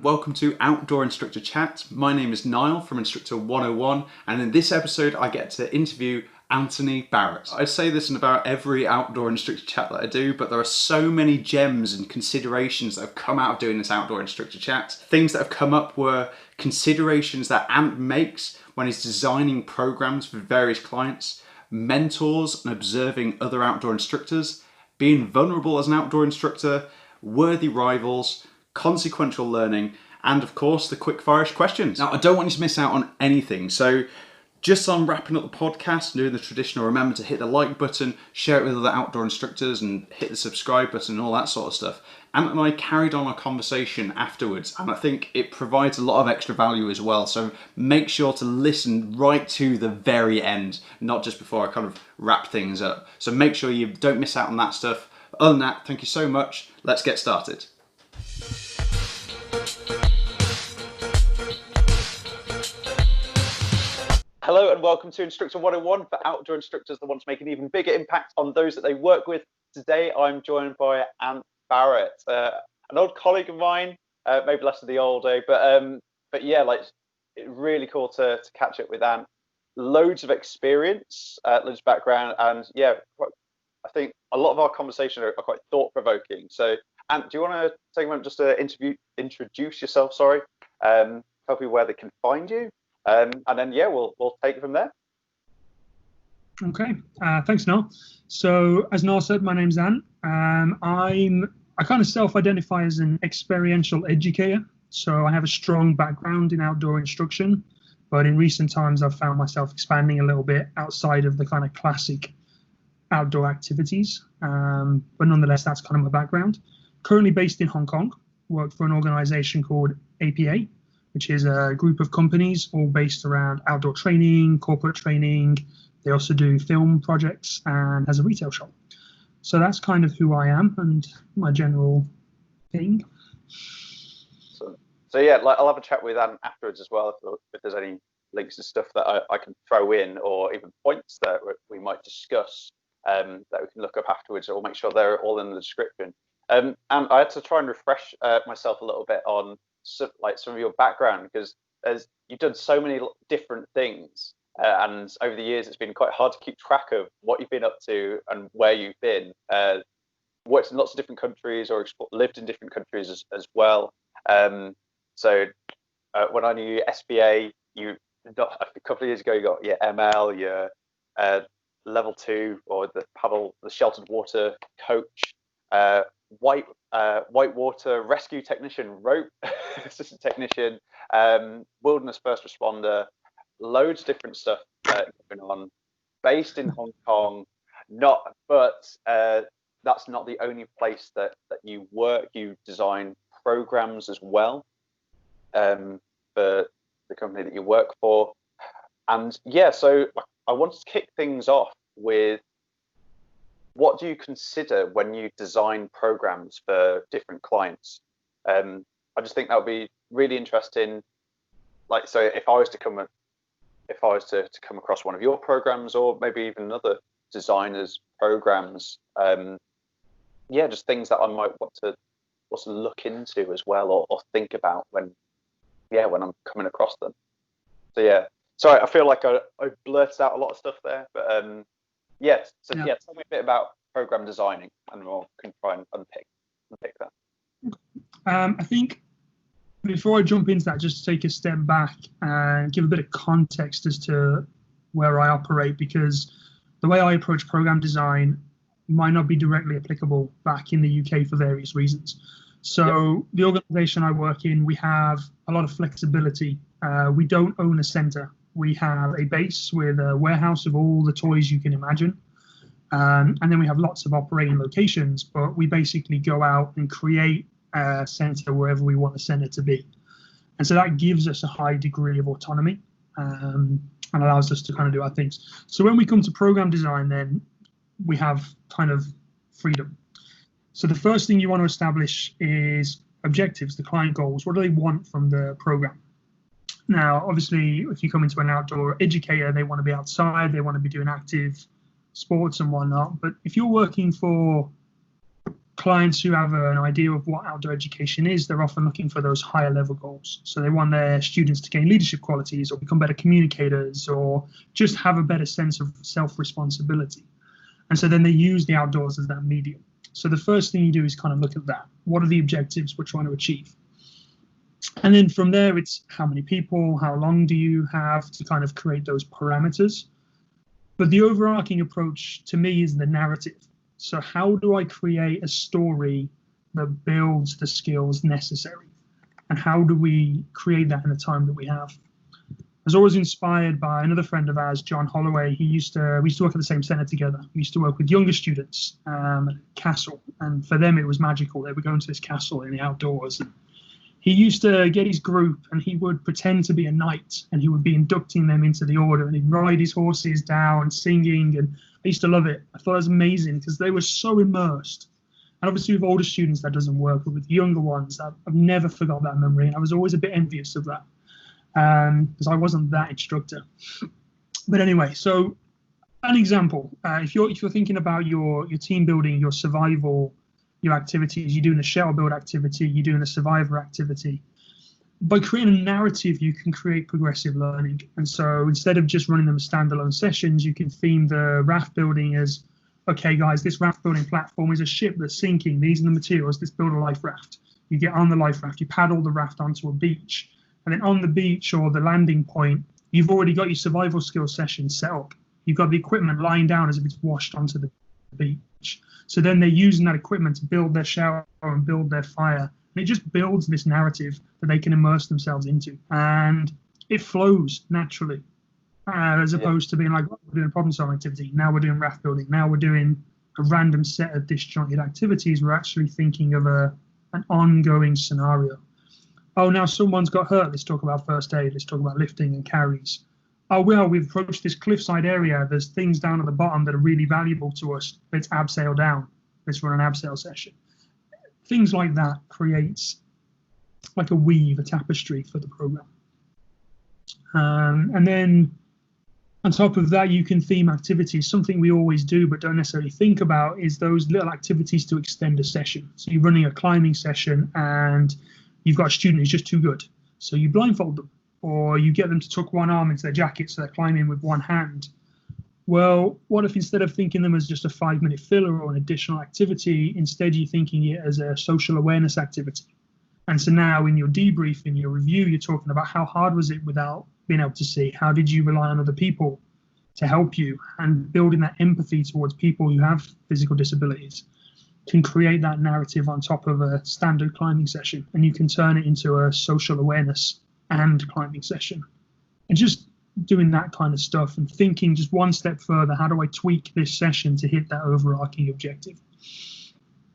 Welcome to Outdoor Instructor Chat. My name is Niall from Instructor 101, and in this episode I get to interview Anthony Barrett. I say this in about every outdoor instructor chat that I do, but there are so many gems and considerations that have come out of doing this outdoor instructor chat. Things that have come up were considerations that Ant makes when he's designing programs for various clients, mentors and observing other outdoor instructors, being vulnerable as an outdoor instructor, worthy rivals, consequential learning, and of course the quick-fire questions. Now, I don't want you to miss out on anything, so just on wrapping up the podcast, doing the traditional, remember to hit the like button, share it with other outdoor instructors, and hit the subscribe button and all that sort of stuff. Ant and I carried on a conversation afterwards, and I think it provides a lot of extra value as well, so make sure to listen right to the very end, not just before I kind of wrap things up. So make sure you don't miss out on that stuff. Other than that, thank you so much. Let's get started. Hello and welcome to Instructor 101 for outdoor instructors that want to make an even bigger impact on those that they work with. Today I'm joined by Ant Barrett, an old colleague of mine, maybe less of the old day, but yeah, like really cool to catch up with Ant. Loads of experience, loads of background, and yeah, I think a lot of our conversations are quite thought-provoking. So Ant, do you want to take a moment just to introduce yourself, tell people where they can find you? And then, yeah, we'll take it from there. Okay, thanks, Noel. So, as Noel said, my name's Ant. I kind of self-identify as an experiential educator. So I have a strong background in outdoor instruction, but in recent times I've found myself expanding a little bit outside of the kind of classic outdoor activities. But nonetheless, that's kind of my background. Currently based in Hong Kong, work for an organization called APA, which is a group of companies all based around outdoor training, corporate training. They also do film projects and has a retail shop. So that's kind of who I am and my general thing. So yeah, I'll have a chat with Anne afterwards as well, if there's any links and stuff that I can throw in, or even points that we might discuss that we can look up afterwards, or make sure they're all in the description. And I had to try and refresh myself a little bit on some of your background, because as you've done so many different things, and over the years it's been quite hard to keep track of what you've been up to and where you've been. Worked in lots of different countries, or lived in different countries as well. So when I knew you, SBA, a couple of years ago, you got your ML, your level 2, or the sheltered water coach, whitewater rescue technician, rope assistant technician, wilderness first responder, loads of different stuff going on. Based in Hong Kong, but that's not the only place that you work. You design programs as well for the company that you work for. And yeah, so I wanted to kick things off with, what do you consider when you design programs for different clients? I just think that would be really interesting. So if I was to come across one of your programs, or maybe even another designer's programs, just things that I might want to look into as well, or think about when I'm coming across them. So yeah, sorry, I feel like I blurted out a lot of stuff there, but tell me a bit about program designing, and we can try and unpick that. I think before I jump into that, just to take a step back and give a bit of context as to where I operate, because the way I approach program design might not be directly applicable back in the UK for various reasons. So The organization I work in, we have a lot of flexibility. We don't own a center. We have a base with a warehouse of all the toys you can imagine. And then we have lots of operating locations, but we basically go out and create a center wherever we want the center to be. And so that gives us a high degree of autonomy and allows us to kind of do our things. So when we come to program design, then we have kind of freedom. So the first thing you want to establish is objectives, the client goals. What do they want from the program? Now, obviously, if you come into an outdoor educator, they want to be outside, they want to be doing active sports and whatnot. But if you're working for clients who have an idea of what outdoor education is, they're often looking for those higher level goals. So they want their students to gain leadership qualities or become better communicators or just have a better sense of self-responsibility. And so then they use the outdoors as that medium. So the first thing you do is kind of look at that. What are the objectives we're trying to achieve? And then from there, it's how many people, how long do you have to kind of create those parameters. But the overarching approach to me is the narrative. So how do I create a story that builds the skills necessary? And how do we create that in the time that we have? I was always inspired by another friend of ours, John Holloway. We used to work at the same center together. We used to work with younger students at Castle. And for them, it was magical. They would go into this castle in the outdoors. And he used to get his group and he would pretend to be a knight and he would be inducting them into the order and he'd ride his horses down singing. And I used to love it. I thought it was amazing because they were so immersed. And obviously with older students, that doesn't work. But with younger ones, I've never forgot that memory. And I was always a bit envious of that because I wasn't that instructor. But anyway, so an example, if you're thinking about your team building, your survival, your activities, you're doing a shell build activity, you're doing a survivor activity. By creating a narrative, you can create progressive learning. And so instead of just running them as standalone sessions, you can theme the raft building as, okay, guys, this raft building platform is a ship that's sinking. These are the materials. Let's build a life raft. You get on the life raft, you paddle the raft onto a beach. And then on the beach or the landing point, you've already got your survival skills session set up. You've got the equipment lying down as if it's washed onto the beach. So then they're using that equipment to build their shower and build their fire. And it just builds this narrative that they can immerse themselves into. And it flows naturally, as opposed to being like, oh, we're doing a problem solving activity. Now we're doing raft building. Now we're doing a random set of disjointed activities. We're actually thinking of an ongoing scenario. Oh, now someone's got hurt. Let's talk about first aid. Let's talk about lifting and carries. Oh, well, we've approached this cliffside area. There's things down at the bottom that are really valuable to us. Let's abseil down. Let's run an abseil session. Things like that creates like a weave, a tapestry for the program. And then on top of that, you can theme activities. Something we always do but don't necessarily think about is those little activities to extend a session. So you're running a climbing session and you've got a student who's just too good. So you blindfold them, or you get them to tuck one arm into their jacket so they're climbing with one hand. Well, what if instead of thinking them as just a 5-minute filler or an additional activity, instead you're thinking it as a social awareness activity? And so now in your debrief, in your review, you're talking about how hard was it without being able to see? How did you rely on other people to help you? And building that empathy towards people who have physical disabilities can create that narrative on top of a standard climbing session. And you can turn it into a social awareness and climbing session. And just doing that kind of stuff and thinking just one step further, how do I tweak this session to hit that overarching objective?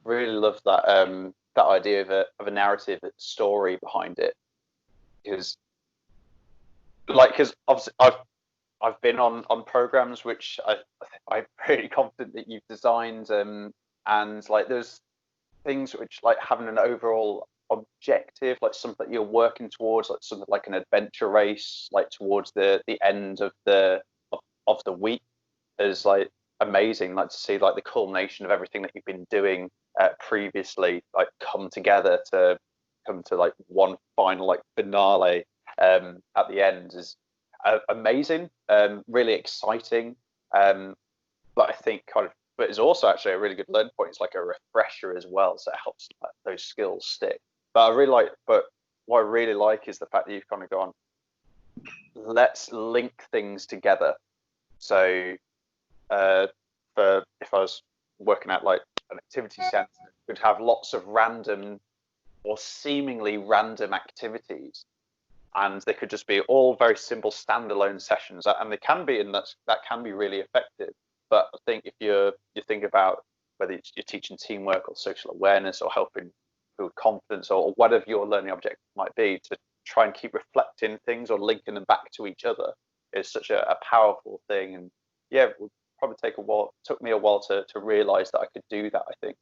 Really love that that idea of a narrative, a story behind it, because obviously I've been on programs which I'm pretty confident that you've designed, and like there's things which like having an overall objective, like something that you're working towards, like something like an adventure race, like towards the end of the week, is like amazing. Like to see like the culmination of everything that you've been doing previously, like come together to come to like one final like finale at the end is amazing, really exciting. But I think but it's also actually a really good learning point. It's like a refresher as well, so it helps like, those skills stick. But what I really like is the fact that you've kind of gone, let's link things together. So if I was working at like an activity center, we'd have lots of random or seemingly random activities, and they could just be all very simple standalone sessions, and they can be, and that can be really effective. But I think if you think about whether you're teaching teamwork or social awareness or helping build confidence or whatever your learning objective might be, to try and keep reflecting things or linking them back to each other is such a powerful thing. And yeah, it would probably took me a while to realize that I could do that, I think.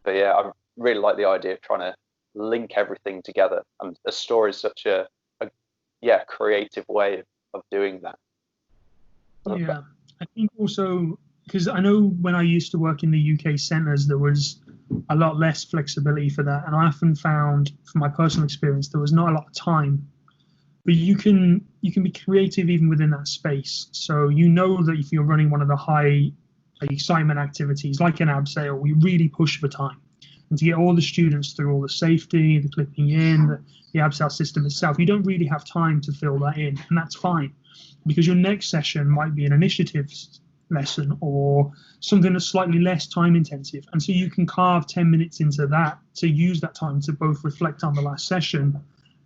But yeah, I really like the idea of trying to link everything together, and a story is such a creative way of doing that. Yeah, I think also because I know when I used to work in the UK centres, there was a lot less flexibility for that. And I often found, from my personal experience, there was not a lot of time. But you can be creative even within that space. So you know that if you're running one of the high excitement activities like an abseil, we really push for time. And to get all the students through all the safety, the clipping in, the abseil system itself, you don't really have time to fill that in. And that's fine, because your next session might be an initiative lesson or something that's slightly less time intensive. And so you can carve 10 minutes into that to use that time to both reflect on the last session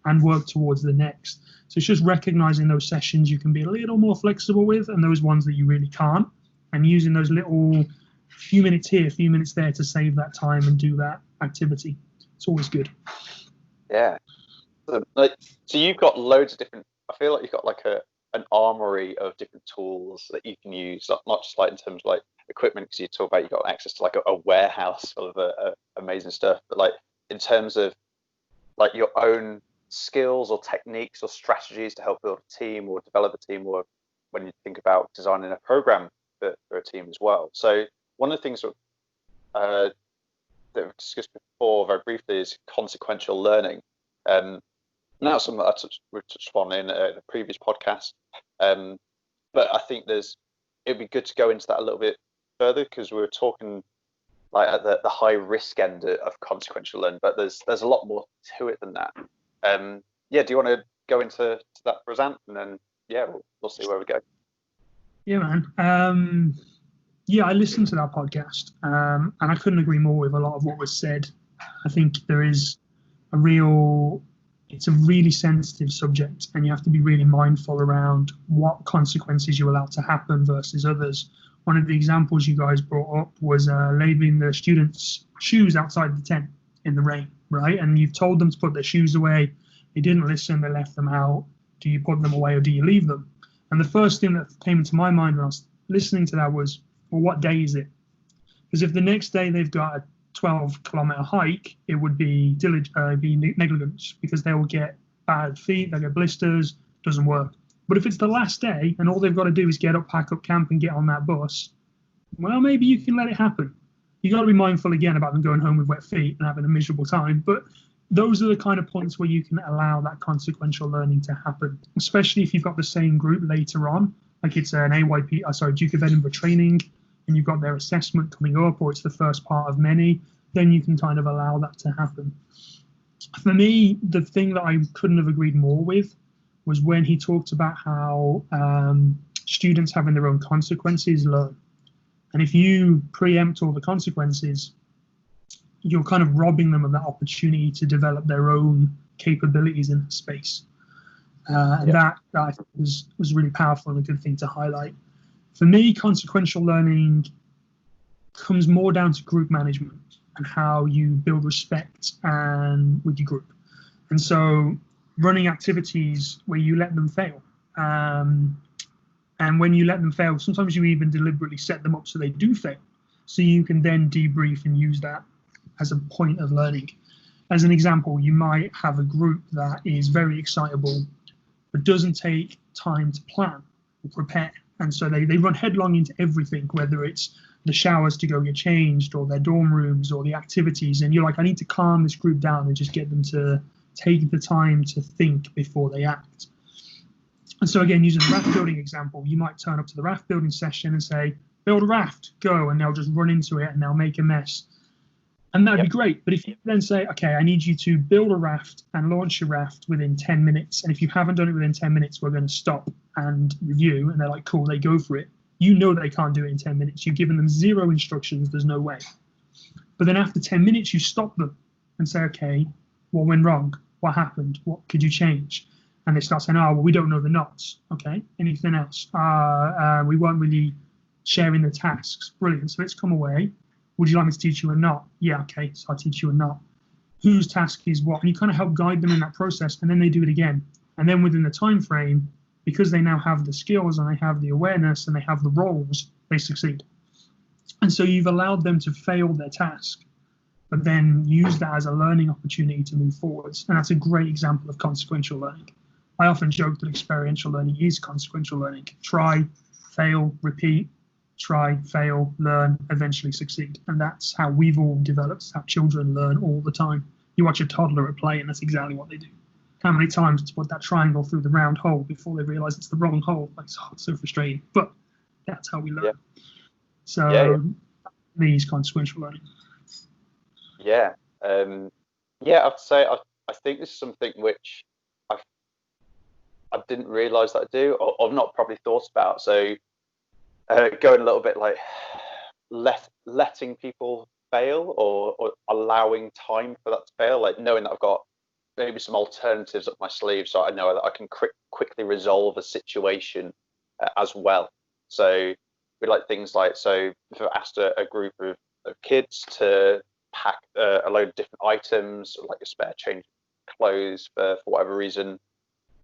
and work towards the next. So it's just recognizing those sessions you can be a little more flexible with and those ones that you really can't, and using those little few minutes here, few minutes there to save that time and do that activity. It's always good. Yeah. So you've got loads of different, I feel like you've got like an armory of different tools that you can use, not just like in terms of like equipment, because you talk about you've got access to like a warehouse full of amazing stuff, but like in terms of like your own skills or techniques or strategies to help build a team or develop a team, or when you think about designing a program for a team as well. So one of the things that we've discussed before very briefly is consequential learning. Now something that we've touched on in the previous podcast, but I think it'd be good to go into that a little bit further, because we were talking like at the high risk end of consequential learning, but there's a lot more to it than that. Yeah, do you want to go into that for us, Ant? And then we'll see where we go. Yeah, man. Yeah, I listened to that podcast, and I couldn't agree more with a lot of what was said. I think it's a really sensitive subject, and you have to be really mindful around what consequences you allow to happen versus others. One of the examples you guys brought up was leaving the students' shoes outside the tent in the rain, right? And you've told them to put their shoes away. They didn't listen, they left them out. Do you put them away or do you leave them? And the first thing that came into my mind when I was listening to that was, well, what day is it? Because if the next day they've got a 12-kilometer hike, it would be negligence, because they will get bad feet, they'll get blisters, doesn't work. But if it's the last day and all they've got to do is get up, pack up camp and get on that bus, well, maybe you can let it happen. You got to be mindful again about them going home with wet feet and having a miserable time. But those are the kind of points where you can allow that consequential learning to happen, especially if you've got the same group later on, like it's an Duke of Edinburgh training, and you've got their assessment coming up, or it's the first part of many, then you can kind of allow that to happen. For me, the thing that I couldn't have agreed more with was when he talked about how students having their own consequences learn. And if you preempt all the consequences, you're kind of robbing them of that opportunity to develop their own capabilities in that space. And that I think was really powerful and a good thing to highlight. For me, consequential learning comes more down to group management and how you build respect with your group. And so running activities where you let them fail. And when you let them fail, sometimes you even deliberately set them up so they do fail. So you can then debrief and use that as a point of learning. As an example, you might have a group that is very excitable, but doesn't take time to plan or prepare. And so they run headlong into everything, whether it's the showers to go get changed or their dorm rooms or the activities. And you're like, I need to calm this group down and just get them to take the time to think before they act. And so again, using the raft building example, you might turn up to the raft building session and say, build a raft, go, and they'll just run into it and they'll make a mess. And that'd be great. But if you then say, okay, I need you to build a raft and launch your raft within 10 minutes. And if you haven't done it within 10 minutes, we're going to stop and review. And they're like, cool, they go for it. You know they can't do it in 10 minutes. You've given them zero instructions. There's no way. But then after 10 minutes, you stop them and say, okay, what went wrong? What happened? What could you change? And they start saying, oh, well, we don't know the knots. Okay, anything else? We weren't really sharing the tasks. Brilliant. So let's come away. Would you like me to teach you a knot? Yeah, okay, so I'll teach you a knot. Whose task is what? And you kind of help guide them in that process, and then they do it again. And then within the time frame, because they now have the skills and they have the awareness and they have the roles, they succeed. And so you've allowed them to fail their task, but then use that as a learning opportunity to move forwards. And that's a great example of consequential learning. I often joke that experiential learning is consequential learning. Try, fail, repeat, try, fail, learn, eventually succeed. And that's how we've all developed, how children learn all the time. You watch a toddler at play, and that's exactly what they do. How many times to put that triangle through the round hole before they realize it's the wrong hole? Like, it's so frustrating. But that's how we learn. Yeah. So, these consequential learning. Yeah. Yeah, I'd say I think this is something which I didn't realise that I do, or not probably thought about. So going a little bit like letting people fail, or allowing time for that to fail, like knowing that I've got maybe some alternatives up my sleeve, so I know that I can quickly resolve a situation as well. So we like things like, so if I asked a group of kids to pack a load of different items, like a spare change of clothes for whatever reason,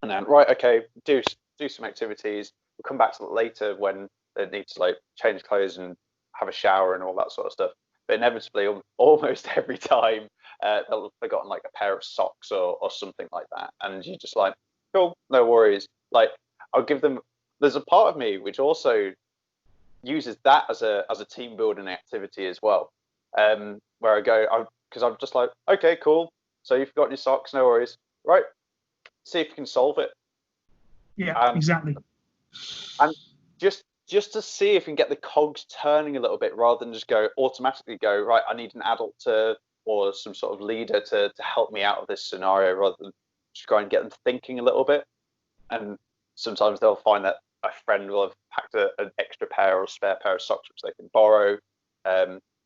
and then right, okay, do some activities. We'll come back to it later when they need to like change clothes and have a shower and all that sort of stuff. But inevitably, almost every time, they'll have forgotten like a pair of socks or something like that, and you're just like, cool, no worries. Like, I'll give them. There's a part of me which also uses that as a team building activity as well, where I go, because I'm just like, okay, cool. So you've forgotten your socks, no worries. Right, see if you can solve it. Yeah, exactly. And just to see if you can get the cogs turning a little bit, rather than just automatically go, right, I need an adult or some sort of leader to help me out of this scenario, rather than just go and get them thinking a little bit. And sometimes they'll find that a friend will have packed an extra pair or spare pair of socks which they can borrow,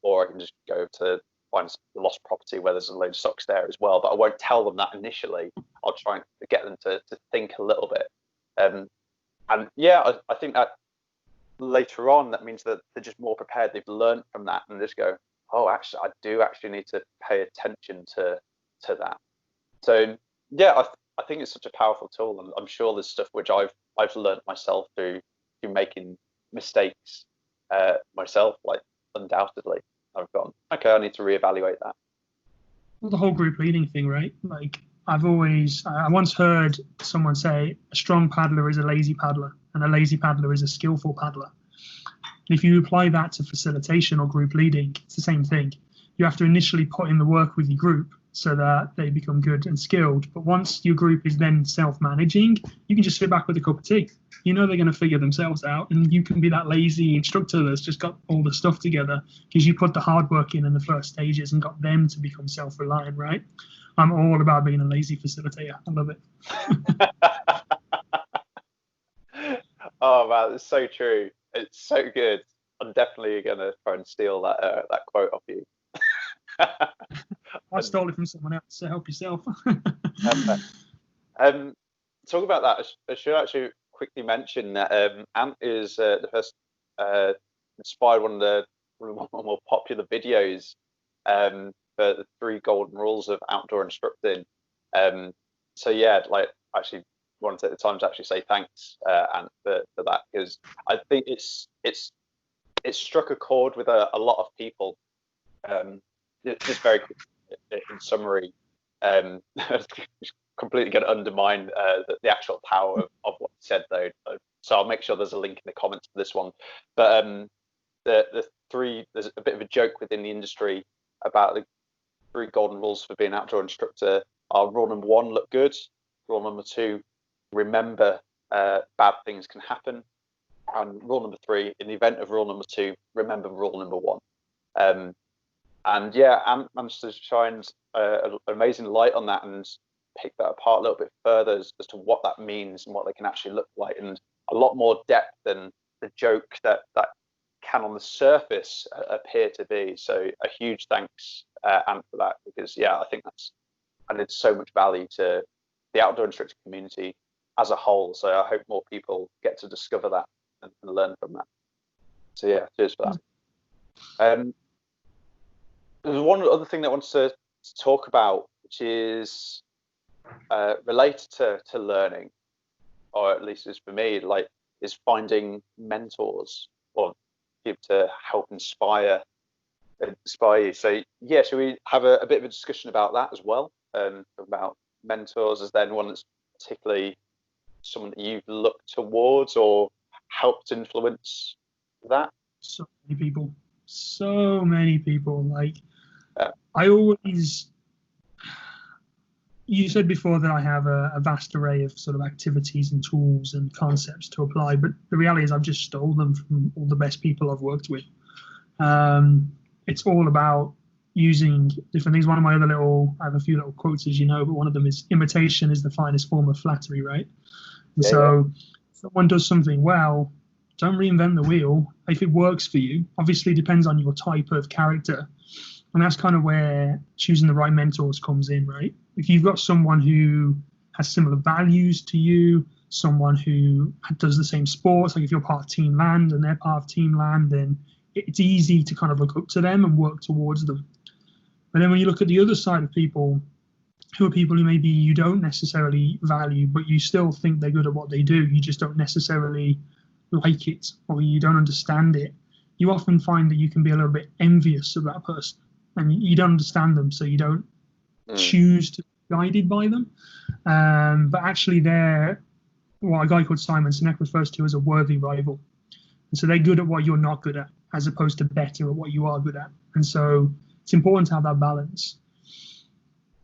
or I can just go to find a lost property where there's a load of socks there as well. But I won't tell them that initially. I'll try and get them to think a little bit. And yeah, I think that later on, that means that they're just more prepared. They've learned from that and just go, oh, actually, I do actually need to pay attention to that. So yeah, I think it's such a powerful tool, and I'm sure there's stuff which I've learned myself through making mistakes myself, like undoubtedly. I've gone, okay, I need to reevaluate that. Well, the whole group leading thing, right? Like, I once heard someone say a strong paddler is a lazy paddler, and a lazy paddler is a skillful paddler. And if you apply that to facilitation or group leading, it's the same thing. You have to initially put in the work with your group so that they become good and skilled. But once your group is then self-managing, you can just sit back with a cup of tea. You know they're going to figure themselves out, and you can be that lazy instructor that's just got all the stuff together because you put the hard work in the first stages and got them to become self-reliant, right? I'm all about being a lazy facilitator. I love it. Oh man, it's so true. It's so good. I'm definitely gonna try and steal that quote off you. I stole it from someone else, so help yourself. Talk about that. I should actually quickly mention that Ant is the first inspired one of the more popular videos for the 3 golden rules of outdoor instructing. So yeah, like, actually want to take the time to actually say thanks, Ant, for that, because I think it's struck a chord with a lot of people. Just very quick in summary, completely going to undermine the actual power of what you said, though. So I'll make sure there's a link in the comments for this one. But the 3, there's a bit of a joke within the industry about the 3 golden rules for being an outdoor instructor are: rule number 1, look good; rule number 2, remember bad things can happen; and rule number 3, in the event of rule number 2, remember rule number 1. And yeah, Ant managed to shine an amazing light on that and pick that apart a little bit further as to what that means and what they can actually look like, and a lot more depth than the joke that can on the surface appear to be. So a huge thanks, Ant, for that, because yeah, I think that's added so much value to the outdoor instructor community as a whole. So I hope more people get to discover that and learn from that. So yeah, cheers for that. There's one other thing that I wanted to talk about, which is related to learning, or at least is for me, like, is finding mentors or people to help inspire you. So yeah, should we have a bit of a discussion about that as well? About mentors. Is there anyone that's particularly someone that you've looked towards or helped influence that? So many people. So many people. Like, Yeah. I always, you said before that I have a vast array of sort of activities and tools and concepts to apply, but the reality is I've just stole them from all the best people I've worked with. It's all about using different things. One of my other I have a few little quotes, as you know, but one of them is imitation is the finest form of flattery, right? And so if someone does something well, don't reinvent the wheel. If it works for you, obviously depends on your type of character. And that's kind of where choosing the right mentors comes in, right? If you've got someone who has similar values to you, someone who does the same sports, like if you're part of Team Land and they're part of Team Land, then it's easy to kind of look up to them and work towards them. But then when you look at the other side of people, who are people who maybe you don't necessarily value, but you still think they're good at what they do, you just don't necessarily like it or you don't understand it, you often find that you can be a little bit envious of that person and you don't understand them, so you don't choose to be guided by them. But actually, they're what a guy called Simon Sinek refers to as a worthy rival. And so they're good at what you're not good at, as opposed to better at what you are good at. And so it's important to have that balance.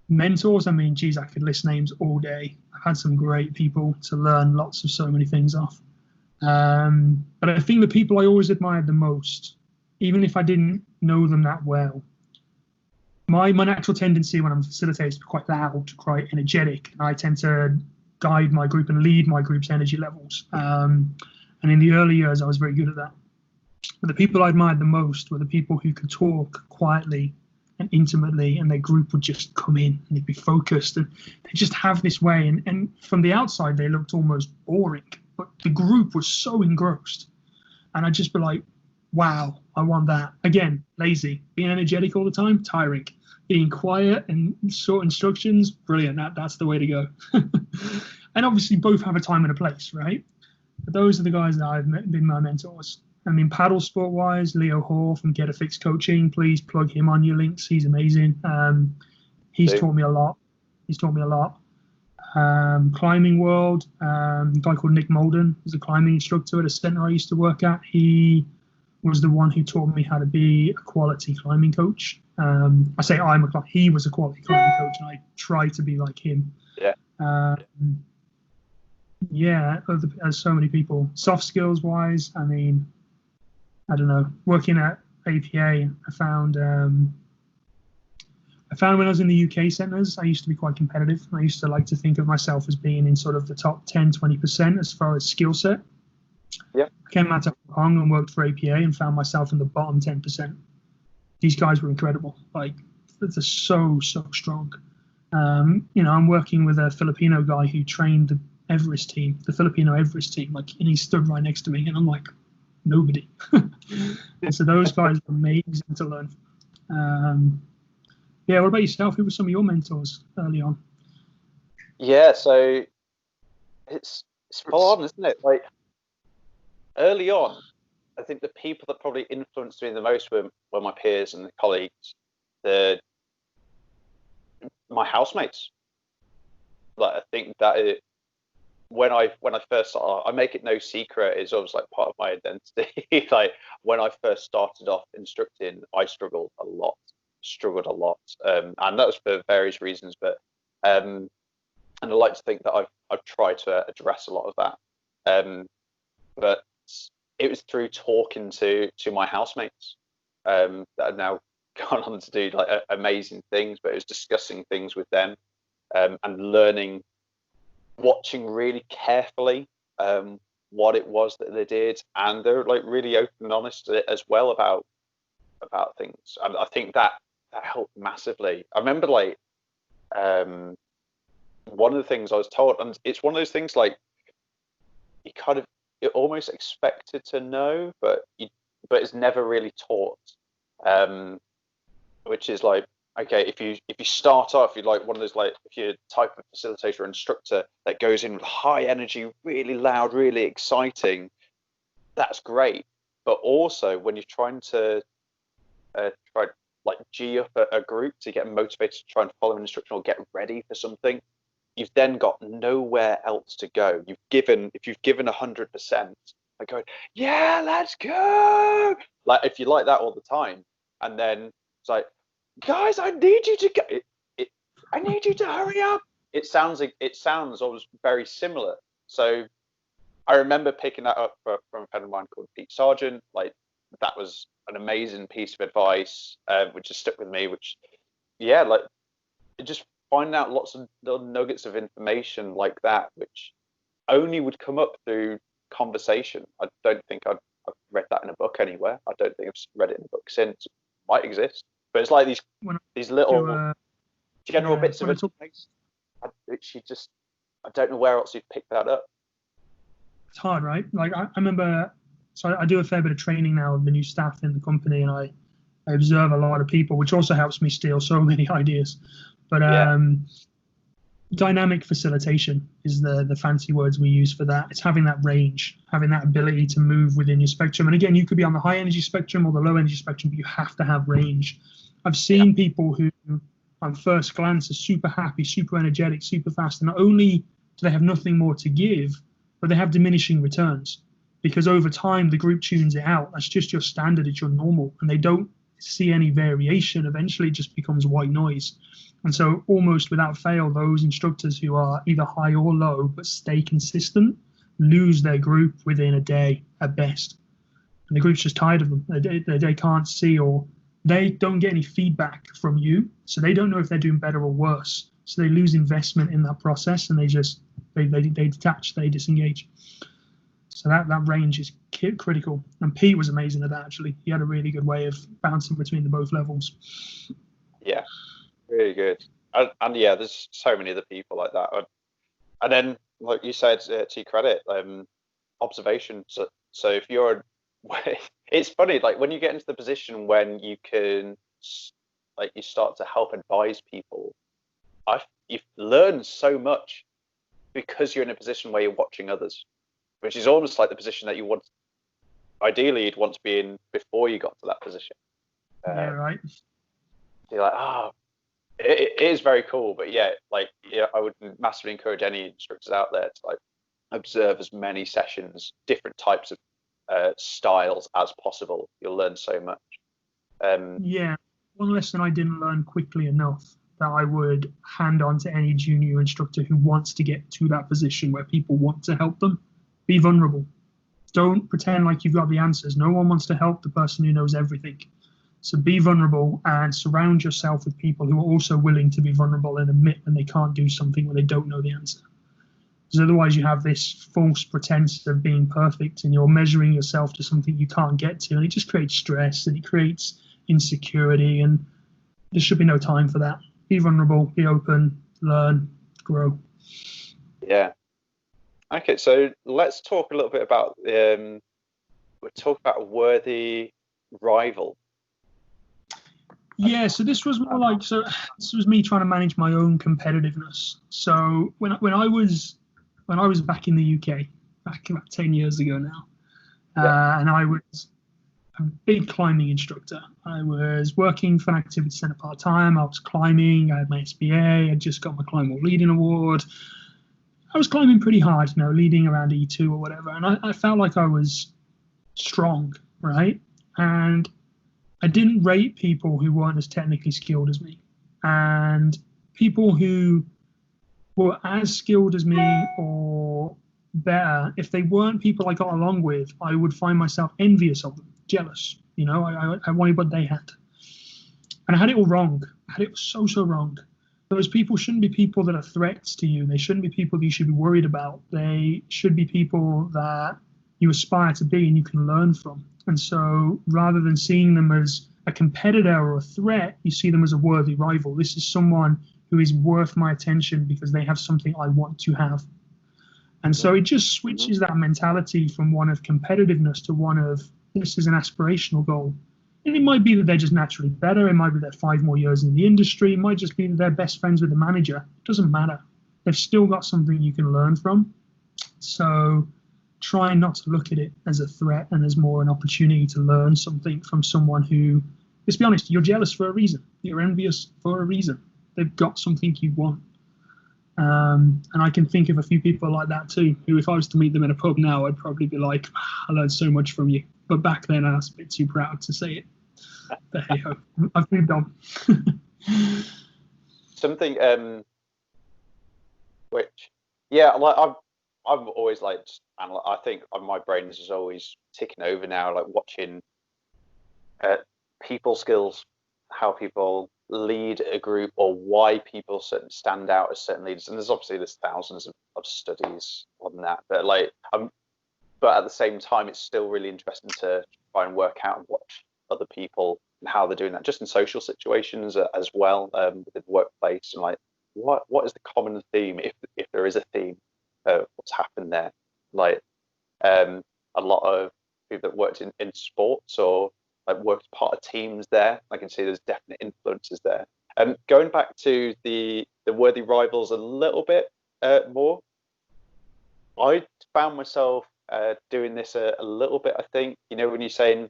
Mentors, I mean, geez, I could list names all day. I've had some great people to learn lots of so many things off. But I think the people I always admired the most, even if I didn't know them that well, my natural tendency when I'm facilitating is to be quite loud, quite energetic, and I tend to guide my group and lead my group's energy levels. And in the early years, I was very good at that. But the people I admired the most were the people who could talk quietly and intimately, and their group would just come in and they'd be focused, and they just have this way. And from the outside, they looked almost boring, but the group was so engrossed. And I'd just be like, wow, I want that. Again, lazy. Being energetic all the time, tiring. Being quiet and short instructions, brilliant. That's the way to go. And obviously both have a time and a place, right? But those are the guys that I've been my mentors. I mean, paddle sport wise, Leo Hall from Get a Fix Coaching, please plug him on your links. He's amazing. He's taught me a lot. Climbing world, a guy called Nick Molden is a climbing instructor at a center I used to work at. He was the one who taught me how to be a quality climbing coach. I say he was a quality climbing coach, and I try to be like him. There's so many people. Soft skills wise, I mean, I don't know. Working at APA, I found when I was in the UK centres, I used to be quite competitive. I used to like to think of myself as being in sort of the top 10, 20% as far as skill set. Yeah. I came out to Hong Kong and worked for APA and found myself in the bottom 10%. These guys were incredible. Like, they're so strong. I'm working with a Filipino guy who trained the Filipino Everest team, like, and he stood right next to me, and I'm like, nobody. And so those guys are amazing to learn from. What about yourself? Who were some of your mentors early on? Yeah, so it's full on, isn't it? Like, early on, I think the people that probably influenced me the most were my peers and the colleagues, my housemates. Like, I think that when I first started, I make it no secret, it's always like part of my identity. Like, when I first started off instructing, I struggled a lot, and that was for various reasons. But and I like to think that I've tried to address a lot of that. But it was through talking to my housemates that have now gone on to do like amazing things. But it was discussing things with them and learning, watching really carefully what it was that they did, and they're like really open and honest as well about things. And I think that helped massively. I remember like one of the things I was told, and it's one of those things like you're almost expected to know, but it's never really taught. Which is like, okay, if you start off, you're like one of those, like, if you're a type of facilitator or instructor that goes in with high energy, really loud, really exciting, that's great. But also when you're trying to G up a group to get motivated to try and follow an instruction or get ready for something, you've then got nowhere else to go. If you've given 100%, like going, yeah, let's go. Like if you like that all the time, and then it's like, guys, I need you to go. I need you to hurry up. It sounds always very similar. So I remember picking that up from a friend of mine called Pete Sargent. Like that was an amazing piece of advice, which has stuck with me. Which, yeah, like just finding out lots of little nuggets of information like that, which only would come up through conversation. I don't think I've read that in a book anywhere. I don't think I've read it in a book since. It might exist, but it's like these little general bits of advice. I don't know where else you'd pick that up. It's hard, right? Like I remember, so I do a fair bit of training now of the new staff in the company, and I observe a lot of people, which also helps me steal so many ideas. But dynamic facilitation is the fancy words we use for that. It's having that range, having that ability to move within your spectrum. And again, you could be on the high energy spectrum or the low energy spectrum, but you have to have range. I've seen people who on first glance are super happy, super energetic, super fast, and not only do they have nothing more to give, but they have diminishing returns, because over time the group tunes it out. That's just your standard, it's your normal, and they don't see any variation. Eventually it just becomes white noise. And so almost without fail, those instructors who are either high or low but stay consistent lose their group within a day at best. And the group's just tired of them. They can't see, or they don't get any feedback from you, so they don't know if they're doing better or worse. So they lose investment in that process, and they detach, they disengage. So that range is critical. And Pete was amazing at that, actually. He had a really good way of bouncing between the both levels. Yeah, really good. And yeah, there's so many other people like that. And then, like you said, to your credit, observation. So if you're, it's funny, like when you get into the position when you can, like you start to help advise people, you've learned so much because you're in a position where you're watching others, which is almost like the position that you'd want to be in before you got to that position. Yeah, right. You're like, it is very cool, but I would massively encourage any instructors out there to like observe as many sessions, different types of styles as possible. You'll learn so much. One lesson I didn't learn quickly enough that I would hand on to any junior instructor who wants to get to that position where people want to help them: be vulnerable. Don't pretend like you've got the answers. No one wants to help the person who knows everything. So be vulnerable and surround yourself with people who are also willing to be vulnerable and admit when they can't do something, when they don't know the answer. Because otherwise you have this false pretense of being perfect and you're measuring yourself to something you can't get to, and it just creates stress and it creates insecurity, and there should be no time for that. Be vulnerable, be open, learn, grow. Yeah. Okay, so let's talk a little bit about we'll talk about a worthy rival. Yeah, so this was more like, this was me trying to manage my own competitiveness. So when I was back in the UK, back about 10 years ago now, and I was a big climbing instructor. I was working for an activity centre part-time. I was climbing. I had my SBA. I just got my Climb Wall Leading Award. I was climbing pretty hard, leading around E2 or whatever. And I felt like I was strong, right? And I didn't rate people who weren't as technically skilled as me. And people who were as skilled as me or better, if they weren't people I got along with, I would find myself envious of them, jealous. I wanted what they had. And I had it all wrong. I had it so wrong. Those people shouldn't be people that are threats to you. They shouldn't be people that you should be worried about. They should be people that you aspire to be and you can learn from. And so rather than seeing them as a competitor or a threat, you see them as a worthy rival. This is someone who is worth my attention because they have something I want to have. And so it just switches that mentality from one of competitiveness to one of, this is an aspirational goal. And it might be that they're just naturally better. It might be they're 5 more years in the industry. It might just be that they're best friends with the manager. It doesn't matter. They've still got something you can learn from. So try not to look at it as a threat and as more an opportunity to learn something from someone who, let's be honest, you're jealous for a reason. You're envious for a reason. They've got something you want. And I can think of a few people like that too, who if I was to meet them in a pub now, I'd probably be like, I learned so much from you. But back then I was a bit too proud to say it. But hey ho, I've moved on. Something which, yeah, like I've always liked, and I think my brain is just always ticking over now, like watching people skills, how people lead a group, or why people stand out as certain leaders. And there's thousands of studies on that, but but at the same time, it's still really interesting to try and work out and watch other people and how they're doing that, just in social situations as well, within the workplace, and like what is the common theme, if there is a theme, what's happened there. Like a lot of people that worked in sports or like worked part of teams there, I can see there's definite influences there. Going back to the worthy rivals a little bit more, I found myself doing this a little bit. I think, when you're saying,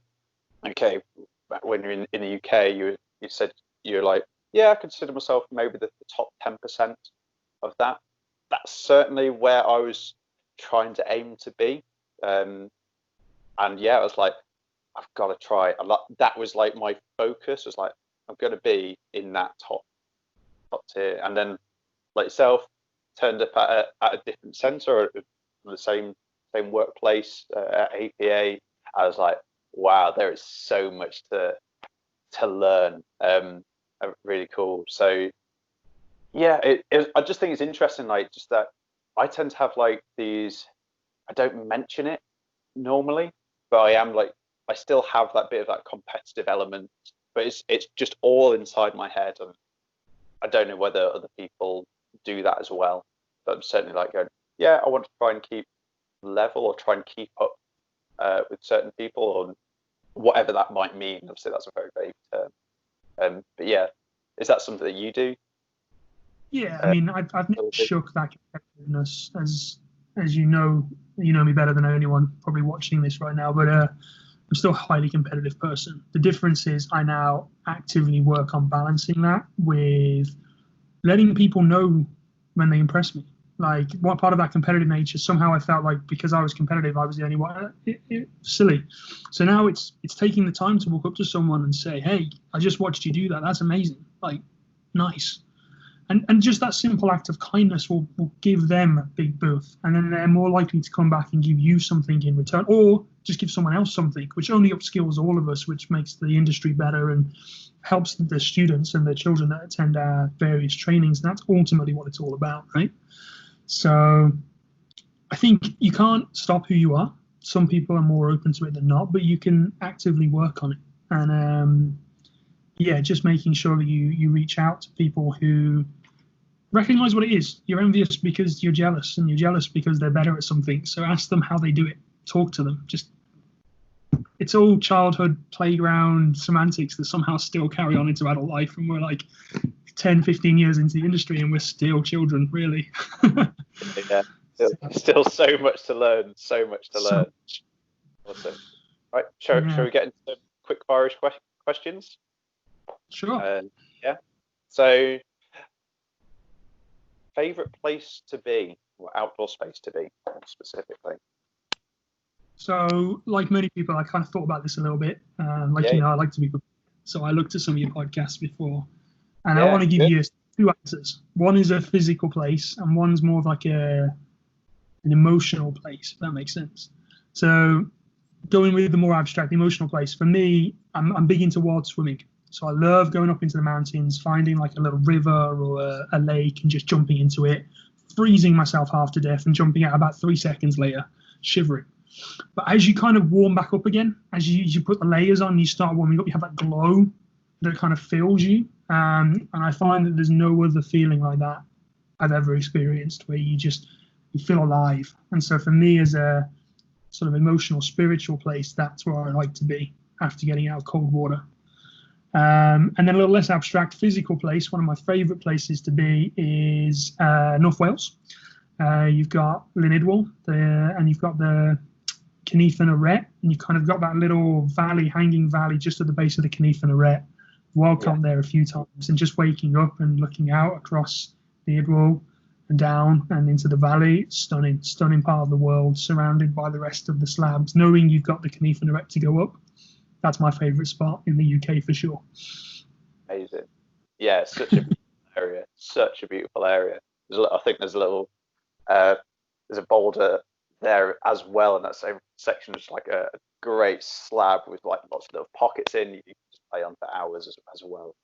okay, when you're in the UK, you said you're like, yeah, I consider myself maybe the top 10% of that. That's certainly where I was trying to aim to be. And yeah, I was like, I've got to try. That was like my focus, was like, I'm going to be in that top tier. And then, like yourself, turned up at a different centre, or the same workplace at APA. I was like, wow, there is so much to learn. Really cool. So yeah, I just think it's interesting, like, just that I tend to have like these, I don't mention it normally, but I am like, I still have that bit of that competitive element, but it's just all inside my head, and I don't know whether other people do that as well. But I'm certainly like going, yeah, I want to try and keep level, or try and keep up with certain people, or whatever that might mean. Obviously, that's a very vague term. But yeah, is that something that you do? Yeah, I mean, I've never shook that competitiveness, as you know me better than anyone probably watching this right now, but I'm still a highly competitive person. The difference is I now actively work on balancing that with letting people know when they impress me. Like, what part of that competitive nature, somehow I felt like because I was competitive, I was the only one. Silly. So now it's taking the time to walk up to someone and say, hey, I just watched you do that. That's amazing. Like, nice. And just that simple act of kindness will give them a big boost. And then they're more likely to come back and give you something in return, or just give someone else something, which only upskills all of us, which makes the industry better and helps the students and the children that attend our various trainings. And that's ultimately what it's all about, right? So I think you can't stop who you are. Some people are more open to it than not, but you can actively work on it. And yeah, just making sure that you reach out to people who recognize what it is. You're envious because you're jealous, and you're jealous because they're better at something. So ask them how they do it. Talk to them. Just, it's all childhood playground semantics that somehow still carry on into adult life, and we're like 10, 15 years into the industry and we're still children, really. Yeah, still so much to learn, learn. Awesome. Right, shall we get into quick fire questions? Sure. Yeah. So, favorite place to be, or outdoor space to be specifically? So, like many people, I kind of thought about this a little bit. I like to be prepared. So I looked at some of your podcasts before, and I want to give you two answers. One is a physical place, and one's more of like an emotional place, if that makes sense. So going with the more abstract, emotional place, for me, I'm big into wild swimming. So I love going up into the mountains, finding like a little river or a lake and just jumping into it, freezing myself half to death and jumping out about 3 seconds later, shivering. But as you kind of warm back up again, as you put the layers on, you start warming up, you have that glow that kind of fills you. And I find that there's no other feeling like that I've ever experienced, where you feel alive. And so for me, as a sort of emotional, spiritual place, that's where I like to be after getting out of cold water. And then a little less abstract, physical place, one of my favourite places to be is North Wales. You've got Llanidwell and you've got the Cynith and Barret, and you've kind of got that little hanging valley just at the base of the Cynith and Barret. Wild camped there a few times, and just waking up and looking out across the Idwell down and into the valley. Stunning part of the world, surrounded by the rest of the slabs. Knowing you've got the Knife and Erect to go up, that's my favourite spot in the UK for sure. Amazing. Yeah, it's such a beautiful area. Such a beautiful area. I think there's a little, there's a boulder there as well in that same section. It's like a great slab with like lots of little pockets in. You can just play on for hours as well.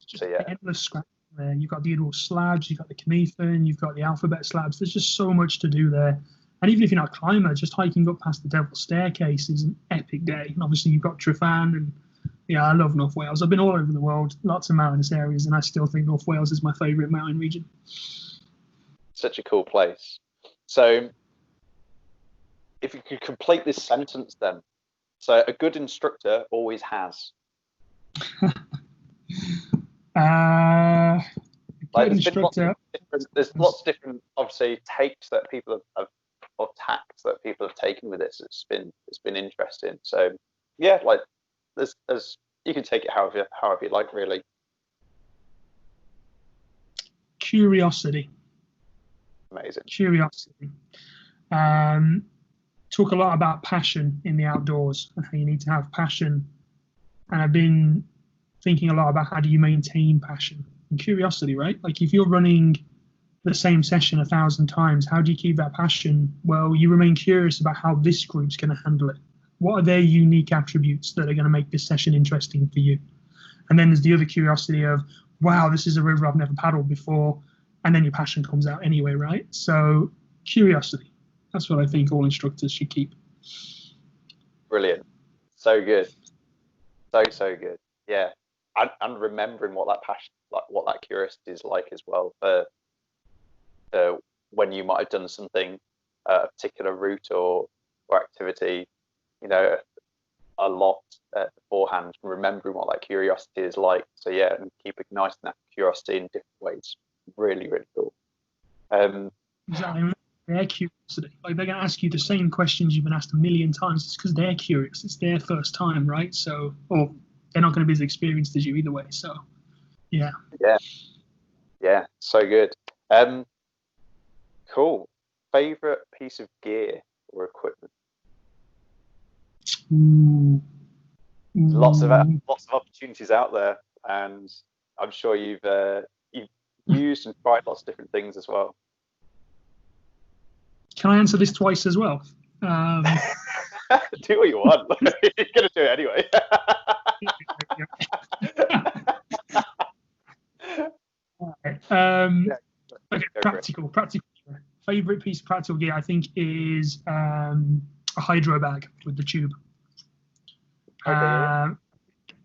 So yeah, endless scratch there. You've got the little slabs, you've got the Knifen, you've got the alphabet slabs. There's just so much to do there. And even if you're not a climber, just hiking up past the Devil's Staircase is an epic day. And obviously you've got Tryfan, and yeah, I love North Wales. I've been all over the world, lots of mountainous areas, and I still think North Wales is my favourite mountain region. Such a cool place. So if you could complete this sentence then. So a good instructor always has. There's lots of different, obviously, takes that people have, or tacts that people have taken with this. It's been interesting. So yeah, like there's you can take it however you like, really. Curiosity. Amazing. Curiosity. Talk a lot about passion in the outdoors and how you need to have passion. And I've been thinking a lot about how do you maintain passion and curiosity, right? Like if you're running the same session 1,000 times, how do you keep that passion? Well, you remain curious about how this group's going to handle it. What are their unique attributes that are going to make this session interesting for you? And then there's the other curiosity of, wow, this is a river I've never paddled before. And then your passion comes out anyway, right? So curiosity. That's what I think all instructors should keep. Brilliant. So good. So good. Yeah. And remembering what that passion, like what that curiosity is like as well, for when you might have done something, a particular route or activity, you know, a lot beforehand, remembering what that curiosity is like. So yeah, and keep igniting that curiosity in different ways. Really, really cool. Exactly. Their curiosity. Like they're going to ask you the same questions you've been asked a million times. It's because they're curious. It's their first time, right? So, or they're not going to be as experienced as you either way. So, yeah. Yeah. So good. Cool. Favorite piece of gear or equipment? Lots of opportunities out there, and I'm sure you've used and tried lots of different things as well. Can I answer this twice as well? Do what you want. You're going to do it anyway. Okay, practical. Favorite piece of practical gear, I think, is a hydro bag with the tube. Okay.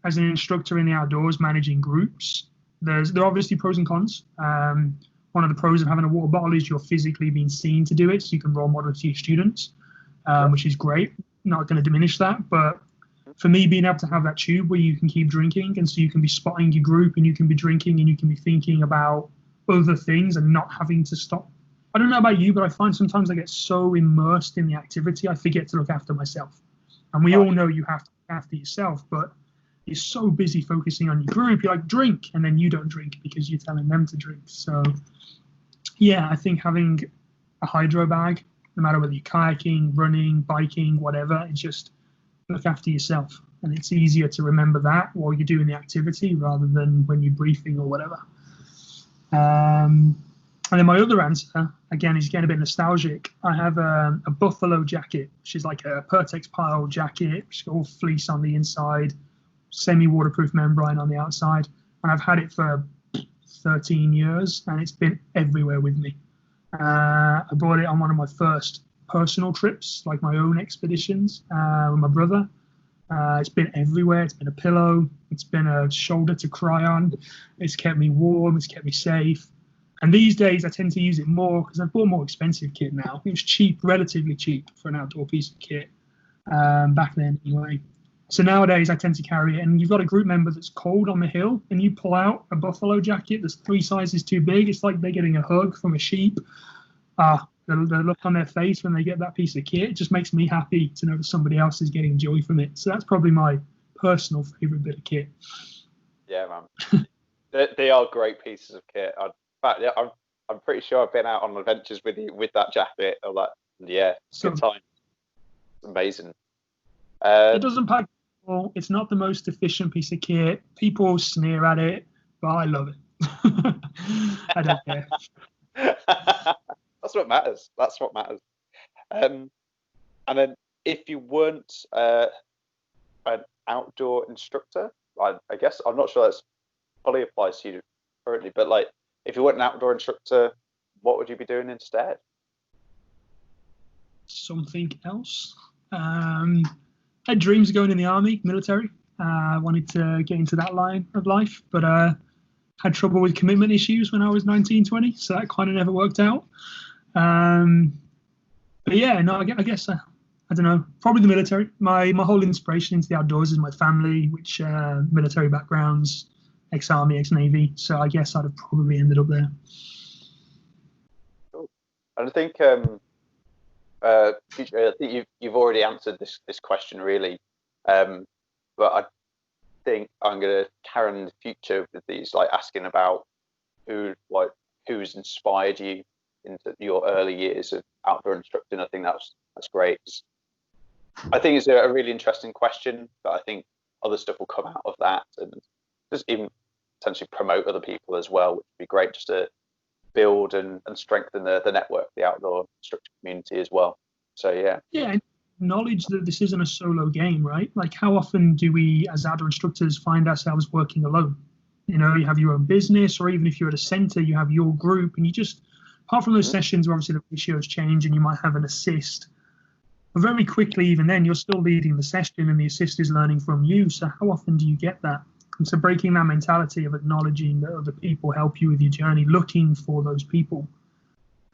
As an instructor in the outdoors, managing groups, there are obviously pros and cons. One of the pros of having a water bottle is you're physically being seen to do it, so you can role model to your students, which is great. Not going to diminish that, but for me, being able to have that tube where you can keep drinking, and so you can be spotting your group, and you can be drinking, and you can be thinking about other things and not having to stop. I don't know about you, but I find sometimes I get so immersed in the activity, I forget to look after myself. And we all know you have to look after yourself, but you're so busy focusing on your group, you're like, drink, and then you don't drink because you're telling them to drink. So yeah, I think having a hydro bag, no matter whether you're kayaking, running, biking, whatever, it's just look after yourself. And it's easier to remember that while you're doing the activity rather than when you're briefing or whatever. And then my other answer, again, is getting a bit nostalgic. I have a buffalo jacket, which is like a Pertex pile jacket, which is all fleece on the inside, semi-waterproof membrane on the outside. And I've had it for 13 years, and it's been everywhere with me. I bought it on one of my first personal trips, like my own expeditions with my brother. It's been everywhere. It's been a pillow. It's been a shoulder to cry on. It's kept me warm. It's kept me safe. And these days, I tend to use it more because I've bought more expensive kit now. It was cheap, relatively cheap for an outdoor piece of kit back then anyway. So nowadays, I tend to carry it. And you've got a group member that's cold on the hill, and you pull out a buffalo jacket that's 3 sizes too big. It's like they're getting a hug from a sheep. The look on their face when they get that piece of kit, it just makes me happy to know that somebody else is getting joy from it. So that's probably my personal favorite bit of kit. Yeah, man. They are great pieces of kit. In fact, I'm pretty sure I've been out on adventures with you with that jacket or that. Yeah, So good time. Amazing. it doesn't pack. Well, it's not the most efficient piece of kit. People sneer at it, but I love it. I don't care. That's what matters. That's what matters. And then if you weren't an outdoor instructor, I guess I'm not sure that's fully applies to you currently, but like if you weren't an outdoor instructor, what would you be doing instead? Something else. Had dreams of going in the army, military. Wanted to get into that line of life, but had trouble with commitment issues when I was 19, 20, so that kind of never worked out. But yeah, no, I guess I don't know, probably the military. My whole inspiration into the outdoors is my family, which military backgrounds, ex-army, ex-navy. So I guess I'd have probably ended up there. Cool. And I think you've already answered this question really, but I think I'm going to carry on in the future with these, like asking about who's inspired you into your early years of outdoor instructing. I think that's great. I think it's a really interesting question, but I think other stuff will come out of that, and just even potentially promote other people as well, which would be great just to build and strengthen the network, the outdoor instructor community as well. So yeah. Yeah, and acknowledge that this isn't a solo game, right? Like how often do we as outdoor instructors find ourselves working alone? You know, you have your own business, or even if you're at a center, you have your group, and you just, apart from those sessions where obviously the ratios change and you might have an assist, but very quickly, even then, you're still leading the session and the assist is learning from you. So how often do you get that? And so breaking that mentality of acknowledging that other people help you with your journey, looking for those people.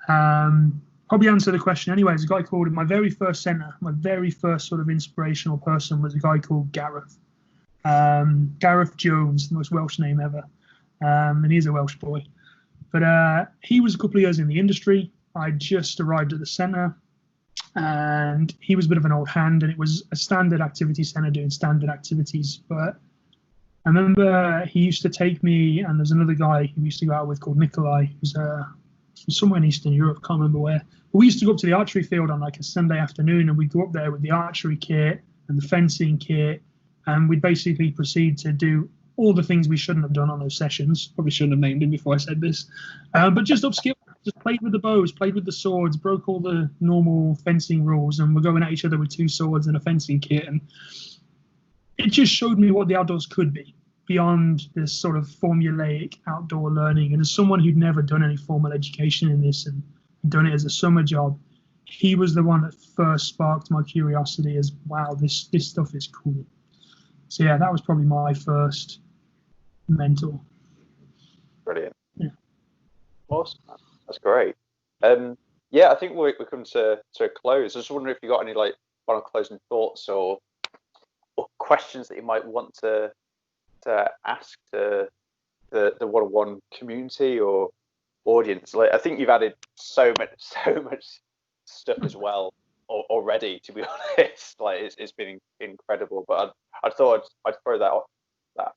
Probably answer the question anyway. There's a guy called, my very first center, my very first sort of inspirational person was a guy called Gareth. Gareth Jones, the most Welsh name ever. And he's a Welsh boy. But he was a couple of years in the industry. I just arrived at the center. And he was a bit of an old hand, and it was a standard activity center doing standard activities. But I remember he used to take me, and there's another guy he used to go out with called Nikolai, who's somewhere in Eastern Europe, can't remember where. But we used to go up to the archery field on like a Sunday afternoon, and we'd go up there with the archery kit and the fencing kit, and we'd basically proceed to do all the things we shouldn't have done on those sessions. Probably shouldn't have named him before I said this, but just upskill. Just played with the bows, played with the swords, broke all the normal fencing rules, and we're going at each other with two swords and a fencing kit. And it just showed me what the outdoors could be beyond this sort of formulaic outdoor learning. And as someone who'd never done any formal education in this and done it as a summer job, he was the one that first sparked my curiosity as, wow, this stuff is cool. So yeah, that was probably my first mentor. Brilliant. Yeah. Awesome. That's great. Yeah, I think we come to a close. I just wondering if you got any like final closing thoughts or questions that you might want to ask to the one-on-one community or audience. Like, I think you've added so much stuff as well already. To be honest, like it's been incredible. But I thought I'd throw that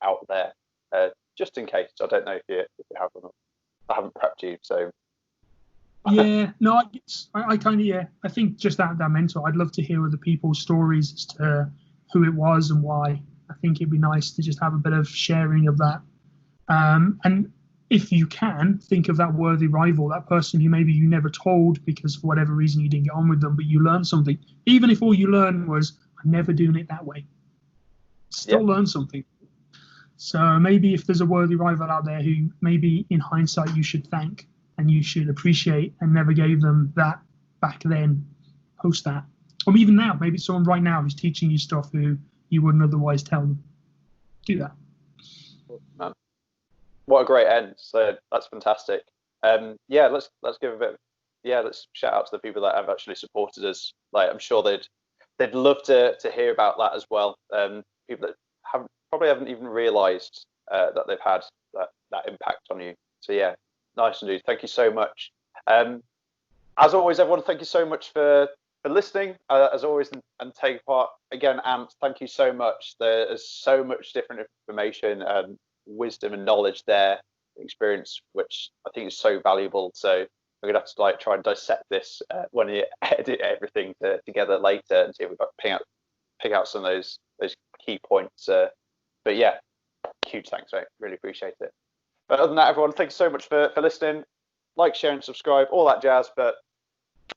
out there just in case. I don't know if you have or not. I haven't prepped you, so. Yeah, no, I kind of, yeah. I think just that mentor, I'd love to hear other people's stories as to who it was and why. I think it'd be nice to just have a bit of sharing of that. And if you can, think of that worthy rival, that person who maybe you never told because for whatever reason you didn't get on with them, but you learned something. Even if all you learned was, I'm never doing it that way. Still learn something. So maybe if there's a worthy rival out there who maybe in hindsight you should thank, and you should appreciate and never gave them that back then, post that. Or even now, maybe someone right now who's teaching you stuff who you wouldn't otherwise tell them. Do that. Man, what a great end. So that's fantastic. Yeah, let's give a bit. Let's shout out to the people that have actually supported us. Like, I'm sure they'd love to hear about that as well. People that probably haven't even realised that they've had that impact on you. So yeah. Nice indeed. Thank you so much. As always, everyone, thank you so much for listening, as always, and taking part. Again, Ant, thank you so much. There's so much different information, wisdom and knowledge there. experience, which I think is so valuable. So I'm gonna have to like try and dissect this when you edit everything together later and see if we've got to pick out some of those key points. But yeah, huge thanks, mate. Really appreciate it. But other than that, everyone, thanks so much for listening. Like, share, and subscribe, all that jazz. But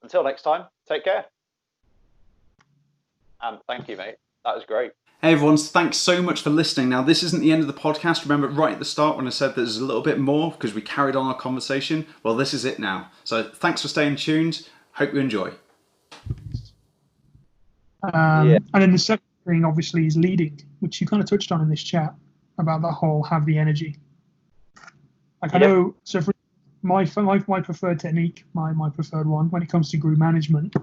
until next time, take care. And thank you, mate. That was great. Hey everyone, thanks so much for listening. Now, this isn't the end of the podcast. Remember right at the start when I said there's a little bit more because we carried on our conversation? Well, this is it now. So thanks for staying tuned. Hope you enjoy. And then the second thing, obviously, is leading, which you kind of touched on in this chat about the whole have the energy. Like I know, so for my preferred technique, my preferred one when it comes to group management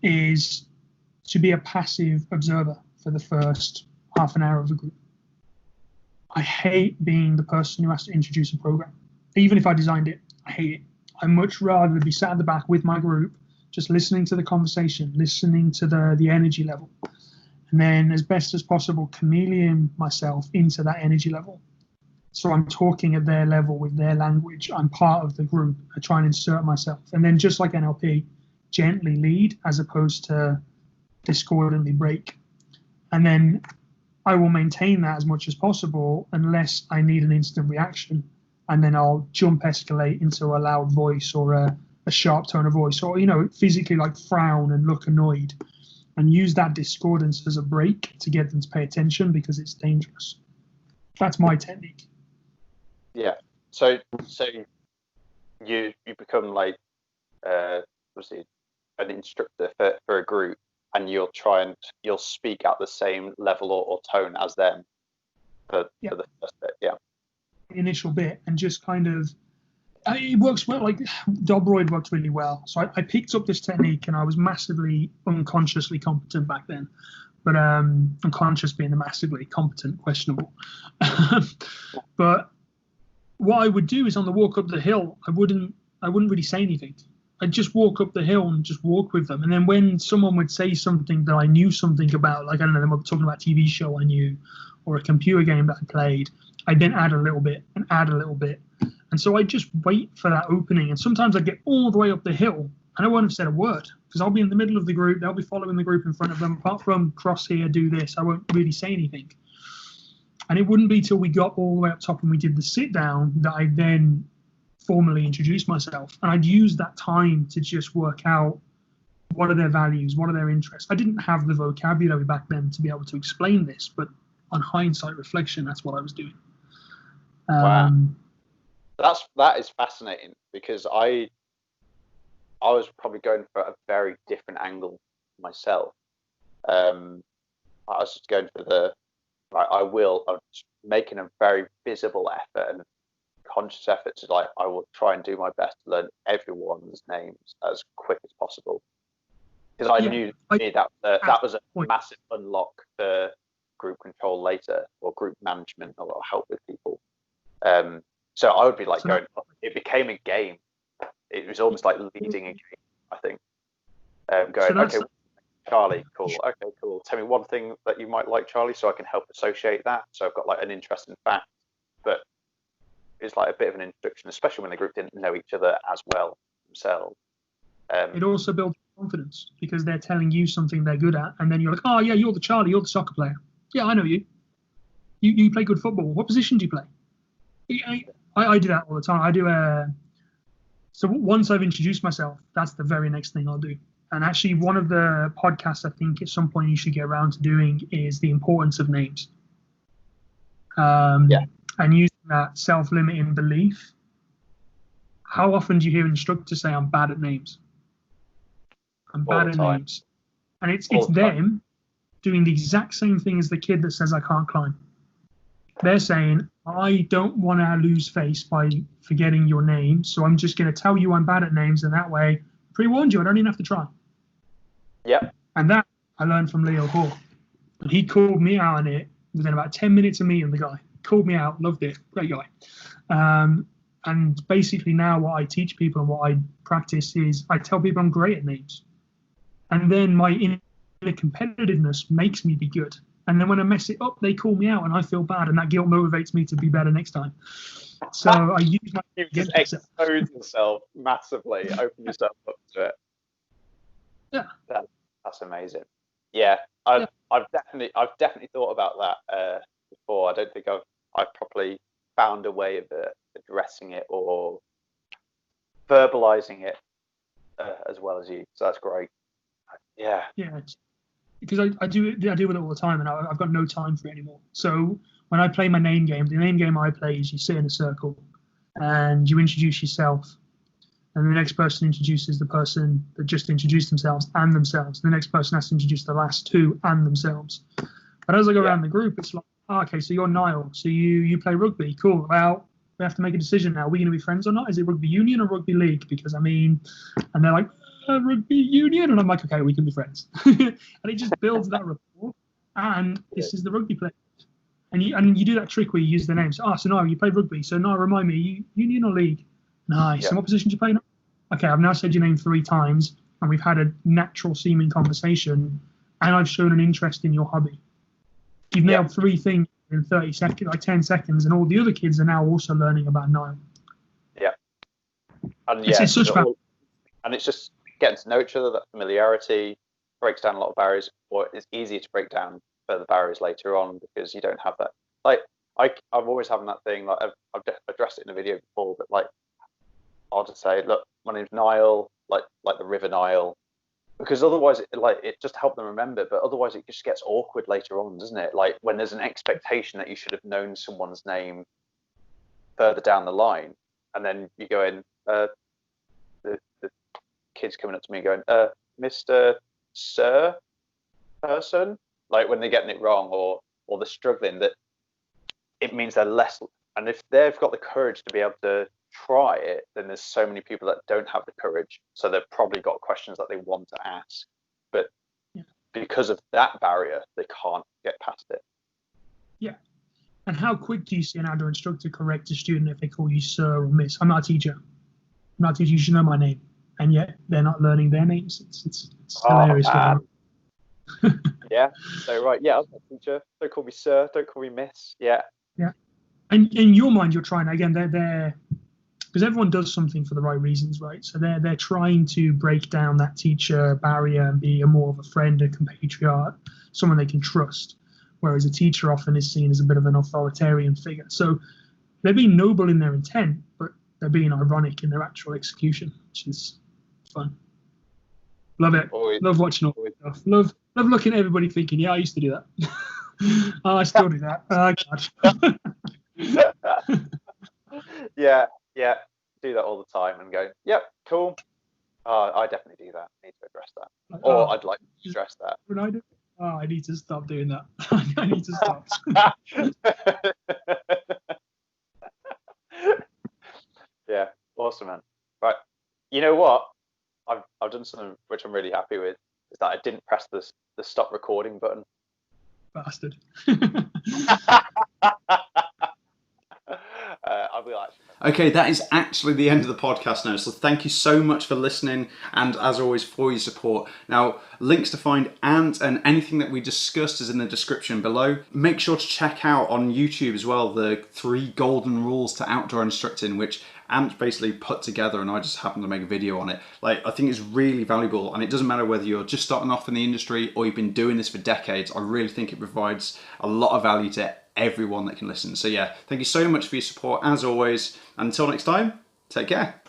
is to be a passive observer for the first half an hour of the group. I hate being the person who has to introduce a program. Even if I designed it, I hate it. I much rather be sat at the back with my group, just listening to the conversation, listening to the energy level, and then as best as possible, chameleon myself into that energy level. So I'm talking at their level with their language. I'm part of the group. I try and insert myself. And then just like NLP, gently lead as opposed to discordantly break. And then I will maintain that as much as possible unless I need an instant reaction. And then I'll jump escalate into a loud voice or a sharp tone of voice, or, physically like frown and look annoyed, and use that discordance as a break to get them to pay attention because it's dangerous. That's my technique. Yeah. So you become like an instructor for a group, and you'll speak at the same level or tone as them for the first bit. Yeah. The initial bit, and just kind of it works well. Like Dobroyd worked really well. So I picked up this technique, and I was massively unconsciously competent back then. But unconscious being the massively competent, questionable. But what I would do is on the walk up the hill, I wouldn't really say anything. I'd just walk up the hill and just walk with them. And then when someone would say something that I knew something about, like, I don't know, they were talking about a TV show I knew or a computer game that I played, I'd then add a little bit and add a little bit. And so I'd just wait for that opening. And sometimes I'd get all the way up the hill and I won't have said a word because I'll be in the middle of the group. They'll be following the group in front of them. Apart from cross here, do this, I won't really say anything. And it wouldn't be till we got all the way up top and we did the sit down that I then formally introduced myself. And I'd use that time to just work out what are their values, what are their interests. I didn't have the vocabulary back then to be able to explain this, but on hindsight reflection, that's what I was doing. Wow. That is fascinating because I was probably going for a very different angle myself. I was just going for I was making a very visible effort and conscious effort to I will try and do my best to learn everyone's names as quick as possible because I knew that was a massive unlock for group control later, or group management, or help with people. So I would be it became a game. It was almost like leading a game, I think. Okay, Charlie, cool. Okay, cool. Tell me one thing that you might like, Charlie, so I can help associate that. So I've got like an interesting fact, but it's like a bit of an introduction, especially when the group didn't know each other as well themselves. It also builds confidence because they're telling you something they're good at, and then you're like, oh yeah, you're the Charlie, you're the soccer player. Yeah, I know you. You play good football. What position do you play? I do that all the time. I do so once I've introduced myself, that's the very next thing I'll do. And actually, one of the podcasts I think at some point you should get around to doing is the importance of names. And using that self-limiting belief. How often do you hear instructors say, I'm bad at names? I'm bad at names. And it's them doing the exact same thing as the kid that says, I can't climb. They're saying, I don't want to lose face by forgetting your name, so I'm just going to tell you I'm bad at names, and that way, pre-warned you, I don't even have to try. Yep. And that I learned from Leo Hall. And he called me out on it within about 10 minutes of meeting the guy. Called me out, loved it, great guy. And basically now what I teach people and what I practice is I tell people I'm great at names. And then my inner competitiveness makes me be good. And then when I mess it up, they call me out and I feel bad, and that guilt motivates me to be better next time. So I use my You just expose yourself massively, open yourself up to it. Yeah, that's amazing. Yeah, I've definitely thought about that before. I don't think I've properly found a way of addressing it or verbalizing it as well as you. So that's great. Yeah. Yeah, because I deal with it all the time, and I've got no time for it anymore. So when I play my name game, the name game I play is you sit in a circle and you introduce yourself, and the next person introduces the person that just introduced themselves and themselves. The next person has to introduce the last two and themselves. But as I go around the group, it's like, okay, so you're Niall, so you play rugby, cool. Well, we have to make a decision now. Are we going to be friends or not? Is it rugby union or rugby league? Because I mean, and they're like, rugby union, and I'm like, okay, we can be friends. And it just builds that rapport. And this is the rugby player. And you do that trick where you use the names. So Niall, you played rugby. So Niall, remind me, union or league? Nice. Yeah. And what position do you play now? Okay, I've now said your name 3 times, and we've had a natural seeming conversation, and I've shown an interest in your hobby. You've nailed 3 things in 30 seconds, like 10 seconds, and all the other kids are now also learning about Niall. Yeah. And it's such and it's just getting to know each other. That familiarity breaks down a lot of barriers, or it's easier to break down further barriers later on because you don't have that. Like I've always having that thing. Like I've addressed it in a video before, but like I'll just say, look, my name's Niall, like the River Nile, because otherwise it just helped them remember. But otherwise it just gets awkward later on, doesn't it? Like when there's an expectation that you should have known someone's name further down the line, and then you go in, the kids coming up to me going, Mr. Sir person, like when they're getting it wrong or they're struggling, that it means they're less. And if they've got the courage to be able to try it, then there's so many people that don't have the courage. So they've probably got questions that they want to ask, but because of that barrier, they can't get past it. Yeah. And how quick do you see an outdoor instructor correct a student if they call you sir or miss? I'm not a teacher. I'm not a teacher. You should know my name. And yet they're not learning their names. It's hilarious. Yeah. So right. Yeah, I'm a teacher. Don't call me sir. Don't call me miss. Yeah. Yeah. And in your mind, you're trying, again, they're because everyone does something for the right reasons, right? So they're trying to break down that teacher barrier and be more of a friend, a compatriot, someone they can trust. Whereas a teacher often is seen as a bit of an authoritarian figure. So they're being noble in their intent, but they're being ironic in their actual execution, which is fun. Love it. Always. Love watching all this stuff. Love looking at everybody thinking, yeah, I used to do that. Oh, I still do that. Oh, God. Yeah. Do that all the time and go, yep, cool. I definitely do that. I need to address that. Or I'd like to stress that. When I do, I need to stop doing that. I need to stop. Yeah, awesome, man. Right. You know what? I've done something which I'm really happy with, is that I didn't press the stop recording button. Bastard. I will actually. Okay, that is actually the end of the podcast now. So thank you so much for listening, and as always, for your support. Now, links to find Ant and anything that we discussed is in the description below. Make sure to check out on YouTube as well the 3 golden rules to outdoor instructing, which Ant basically put together, and I just happened to make a video on it. Like, I think it's really valuable, and it doesn't matter whether you're just starting off in the industry or you've been doing this for decades. I really think it provides a lot of value to everyone that can listen. So yeah, thank you so much for your support as always. Until next time, take care.